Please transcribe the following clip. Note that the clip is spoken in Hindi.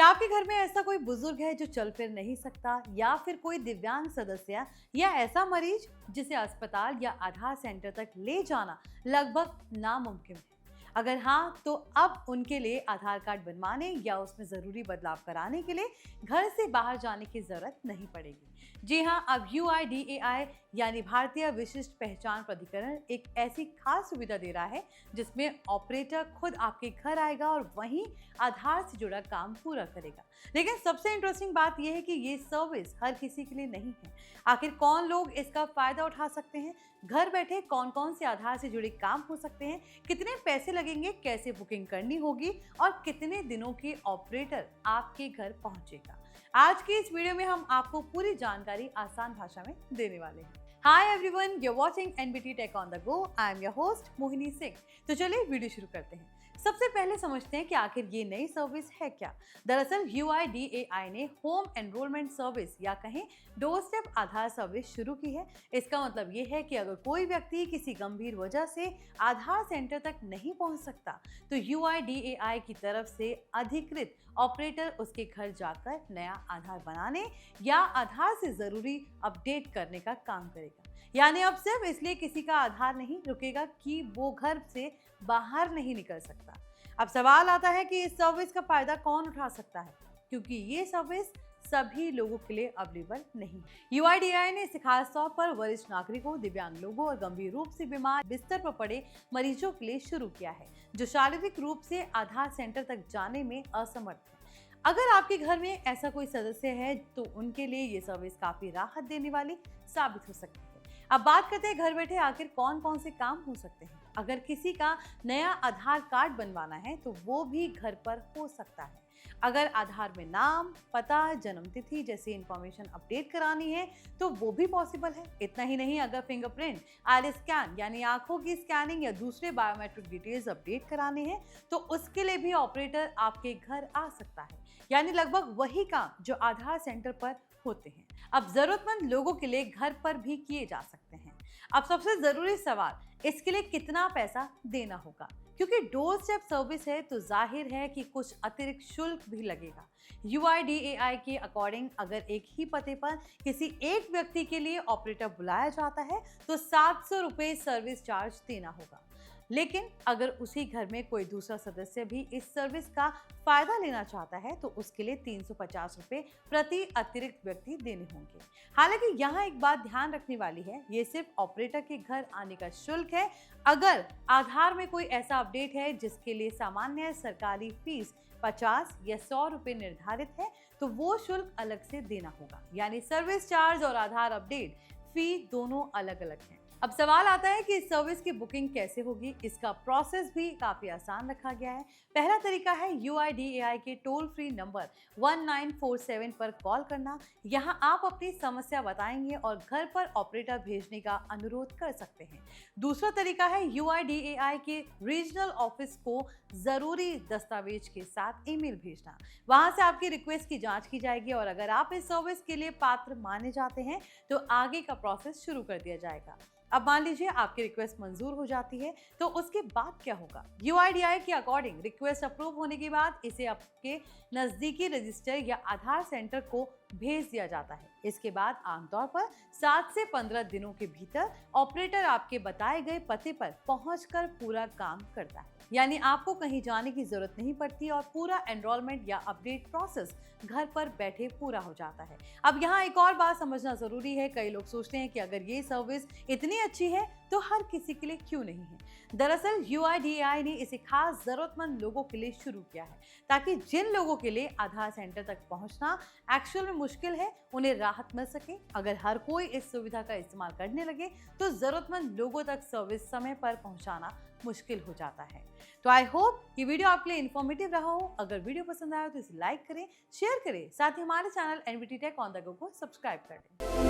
क्या आपके घर में ऐसा कोई बुजुर्ग है जो चल फिर नहीं सकता, या फिर कोई दिव्यांग सदस्य या ऐसा मरीज जिसे अस्पताल या आधार सेंटर तक ले जाना लगभग नामुमकिन है? अगर हाँ, तो अब उनके लिए आधार कार्ड बनवाने या उसमें जरूरी बदलाव कराने के लिए घर से बाहर जाने की जरूरत नहीं पड़ेगी। जी हाँ, अब UIDAI यानी भारतीय विशिष्ट पहचान प्राधिकरण एक ऐसी खास सुविधा दे रहा है जिसमें ऑपरेटर खुद आपके घर आएगा और वहीं आधार से जुड़ा काम पूरा करेगा। लेकिन सबसे इंटरेस्टिंग बात यह है कि ये सर्विस हर किसी के लिए नहीं है। आखिर कौन लोग इसका फायदा उठा सकते हैं? घर बैठे कौन कौन से आधार से जुड़े काम हो सकते हैं? कितने पैसे लगेंगे? कैसे बुकिंग करनी होगी? और कितने दिनों के ऑपरेटर आपके घर पहुंचेगा? आज की इस वीडियो में हम आपको पूरी जानकारी आसान भाषा में देने वाले हैं। Hi everyone, you are watching NBT Tech on the go. I am your host Mohini Singh. तो चलिए वीडियो शुरू करते हैं। सबसे पहले समझते हैं कि आखिर ये नई सर्विस है क्या। दरअसल UIDAI ने होम एनरोलमेंट सर्विस या कहें डोर स्टेप आधार सर्विस शुरू की है। इसका मतलब ये है कि अगर कोई व्यक्ति किसी गंभीर वजह से आधार सेंटर तक नहीं पहुंच सकता, तो UIDAI की तरफ से अधिकृत ऑपरेटर उसके घर जाकर नया आधार बनाने या आधार से जरूरी अपडेट करने का काम करेगा। यानी अब सिर्फ इसलिए किसी का आधार नहीं रुकेगा कि वो घर से बाहर नहीं निकल सकता। अब सवाल आता है कि इस सर्विस का फायदा कौन उठा सकता है, क्योंकि ये सर्विस सभी लोगों के लिए अवेलेबल नहीं। UIDAI ने इसे खास तौर पर वरिष्ठ नागरिकों, दिव्यांग लोगों और गंभीर रूप से बीमार बिस्तर पर पड़े मरीजों के लिए शुरू किया है, जो शारीरिक रूप से आधार सेंटर तक जाने में असमर्थ है। अगर आपके घर में ऐसा कोई सदस्य है तो उनके लिए ये सर्विस काफी राहत देने वाली साबित हो सकती है। अब बात करते हैं घर बैठे आखिर कौन कौन से काम हो सकते हैं। अगर किसी का नया आधार कार्ड बनवाना है तो वो भी घर पर हो सकता है। अगर आधार में नाम, पता, जन्मतिथि जैसी इंफॉर्मेशन अपडेट करानी है तो वो भी पॉसिबल है। इतना ही नहीं, अगर फिंगरप्रिंट, आईरिस स्कैन यानी आंखों की स्कैनिंग या दूसरे बायोमेट्रिक डिटेल्स अपडेट कराने हैं तो उसके लिए भी ऑपरेटर आपके घर आ सकता है। यानी लगभग वही काम जो आधार सेंटर पर होते हैं अब जरूरतमंद लोगों के लिए घर पर भी किए जा सकते हैं। अब सबसे जरूरी सवाल, इसके लिए कितना पैसा देना होगा? क्योंकि डोर स्टेप सर्विस है तो जाहिर है कि कुछ अतिरिक्त शुल्क भी लगेगा। UIDAI के अकॉर्डिंग अगर एक ही पते पर किसी एक व्यक्ति के लिए ऑपरेटर बुलाया जाता है तो 700 रुपये सर्विस चार्ज देना होगा। लेकिन अगर उसी घर में कोई दूसरा सदस्य भी इस सर्विस का फायदा लेना चाहता है तो उसके लिए 350 रुपये प्रति अतिरिक्त व्यक्ति देने होंगे। हालांकि यहाँ एक बात ध्यान रखने वाली है, ये सिर्फ ऑपरेटर के घर आने का शुल्क है। अगर आधार में कोई ऐसा अपडेट है जिसके लिए सामान्य सरकारी फीस 50 या 100 रुपये निर्धारित है तो वो शुल्क अलग से देना होगा। यानी सर्विस चार्ज और आधार अपडेट फी दोनों अलग अलग हैं। अब सवाल आता है कि इस सर्विस की बुकिंग कैसे होगी। इसका प्रोसेस भी काफी आसान रखा गया है। पहला तरीका है UIDAI के टोल फ्री नंबर 1947 पर कॉल करना। यहाँ आप अपनी समस्या बताएंगे और घर पर ऑपरेटर भेजने का अनुरोध कर सकते हैं। दूसरा तरीका है UIDAI के रीजनल ऑफिस को जरूरी दस्तावेज के साथ ईमेल भेजना। वहां से आपकी रिक्वेस्ट की जांच की जाएगी और अगर आप इस सर्विस के लिए पात्र माने जाते हैं तो आगे का प्रोसेस शुरू कर दिया जाएगा। अब मान लीजिए आपकी रिक्वेस्ट मंजूर हो जाती है तो उसके बाद क्या होगा? UIDAI के अकॉर्डिंग रिक्वेस्ट अप्रूव होने के बाद इसे आपके नजदीकी रजिस्टर या आधार सेंटर को भेज दिया जाता है। इसके बाद आमतौर पर 7 से 15 दिनों के भीतर ऑपरेटर आपके बताए गए पते पर पहुंचकर पूरा काम करता है। यानी आपको कहीं जाने की जरूरत नहीं पड़ती और पूरा एनरोलमेंट या अपडेट प्रोसेस घर पर बैठे पूरा हो जाता है। अब यहाँ एक और बात समझना जरूरी है। कई लोग सोचते हैं कि अगर ये सर्विस इतनी अच्छी है तो हर किसी के लिए क्यों नहीं है। दरअसल UIDAI ने इसे खास जरूरतमंद लोगों के लिए शुरू किया है ताकि जिन लोगों के लिए आधार सेंटर तक पहुंचना एक्चुअल में मुश्किल है उन्हें राहत मिल सके। अगर हर कोई इस सुविधा का इस्तेमाल करने लगे तो जरूरतमंद लोगों तक सर्विस समय पर पहुंचाना मुश्किल हो जाता है। तो आई होप ये वीडियो आपके लिए इन्फॉर्मेटिव रहा हो। अगर वीडियो पसंद आया तो इसे लाइक करें, शेयर करें, साथ ही हमारे channel NBT Tech on the go को सब्सक्राइब कर दें।